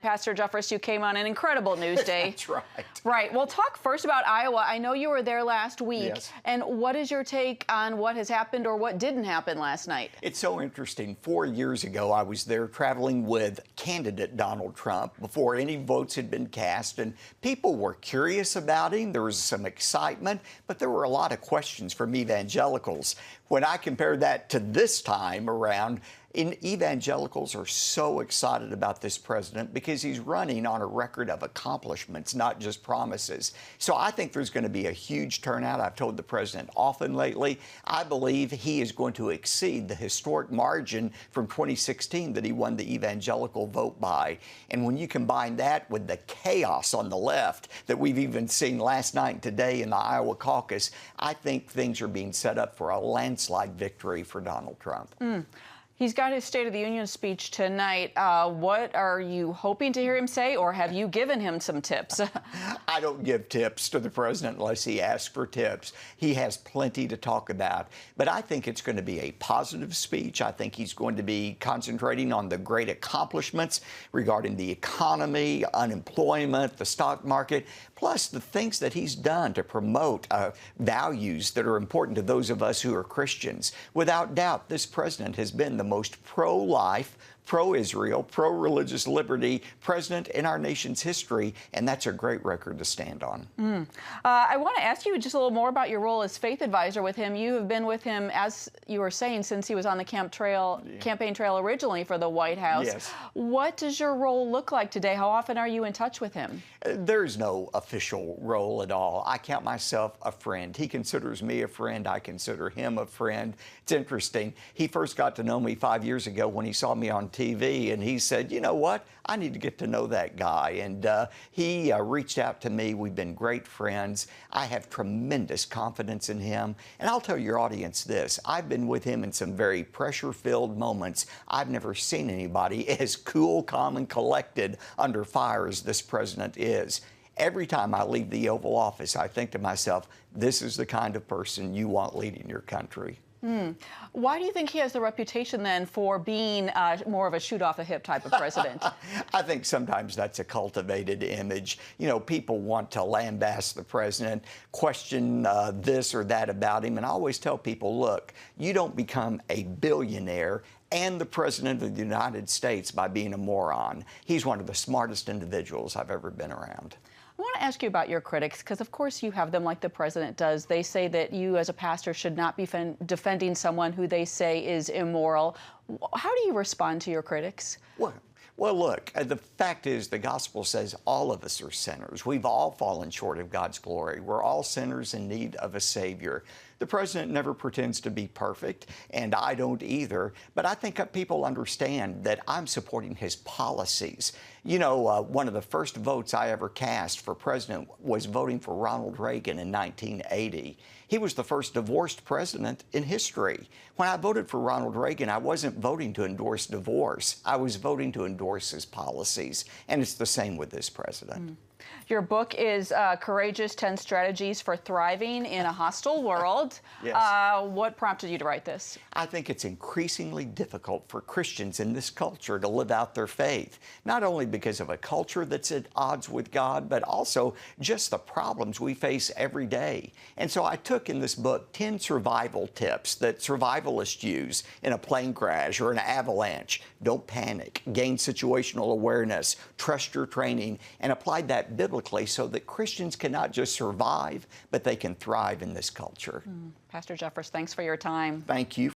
Pastor Jeffress, you came on an incredible news day. That's right. Right. Well, talk first about Iowa. I know you were there last week. Yes. And what is your take on what has happened or what didn't happen last night? It's so interesting. 4 years ago, I was there traveling with candidate Donald Trump before any votes had been cast, and people were curious about him. There was some excitement, but there were a lot of questions from evangelicals. When I compared that to this time around, evangelicals are so excited about this president because he's running on a record of accomplishments, not just promises. So I think there's going to be a huge turnout. I've told the president often lately, I believe he is going to exceed the historic margin from 2016 that he won the evangelical vote by. And when you combine that with the chaos on the left that we've even seen last night and today in the Iowa caucus, I think things are being set up for a landslide victory for Donald Trump. He's got his State of the Union speech tonight. What are you hoping to hear him say, or have you given him some tips? I don't give tips to the president unless he asks for tips. He has plenty to talk about. But I think it's going to be a positive speech. I think he's going to be concentrating on the great accomplishments regarding the economy, unemployment, the stock market, plus the things that he's done to promote values that are important to those of us who are Christians. Without doubt, this president has been the most pro-life, pro-Israel, pro-religious liberty president in our nation's history, and that's a great record to stand on. I want to ask you just a little more about your role as faith advisor with him. You have been with him, as you were saying, since he was on the campaign trail originally for the White House. Yes. What does your role look like today? How often are you in touch with him? There's no official role at all. I count myself a friend. He considers me a friend. I consider him a friend. It's interesting. He first got to know me 5 years ago when he saw me on TV, and he said, you know what, I need to get to know that guy. And he reached out to me. We've been great friends. I have tremendous confidence in him. And I'll tell your audience this, I've been with him in some very pressure-filled moments. I've never seen anybody as cool, calm, and collected under fire as this president is. Every time I leave the Oval Office, I think to myself, this is the kind of person you want leading your country. Why do you think he has the reputation, then, for being more of a shoot-off-the-hip type of president? I think sometimes that's a cultivated image. You know, people want to lambast the president, question this or that about him, and I always tell people, look, you don't become a billionaire and the President of the United States by being a moron. He's one of the smartest individuals I've ever been around. I want to ask you about your critics, because of course you have them like the president does. They say that you as a pastor should not be defending someone who they say is immoral. How do you respond to your critics? Well, look, the fact is the gospel says all of us are sinners. We've all fallen short of God's glory. We're all sinners in need of a Savior. The president never pretends to be perfect, and I don't either, but I think people understand that I'm supporting his policies. You know, one of the first votes I ever cast for president was voting for Ronald Reagan in 1980. He was the first divorced president in history. When I voted for Ronald Reagan, I wasn't voting to endorse divorce. I was voting to endorse his policies, and it's the same with this president. Your book is Courageous 10 Strategies for Thriving in a Hostile World. Yes. What prompted you to write this? I think it's increasingly difficult for Christians in this culture to live out their faith, not only because of a culture that's at odds with God, but also just the problems we face every day. And so I took in this book 10 survival tips that survivalists use in a plane crash or an avalanche. Don't panic, gain situational awareness, trust your training, and applied that biblically so that Christians can not just survive, but they can thrive in this culture. Pastor Jeffress, thanks for your time. Thank you.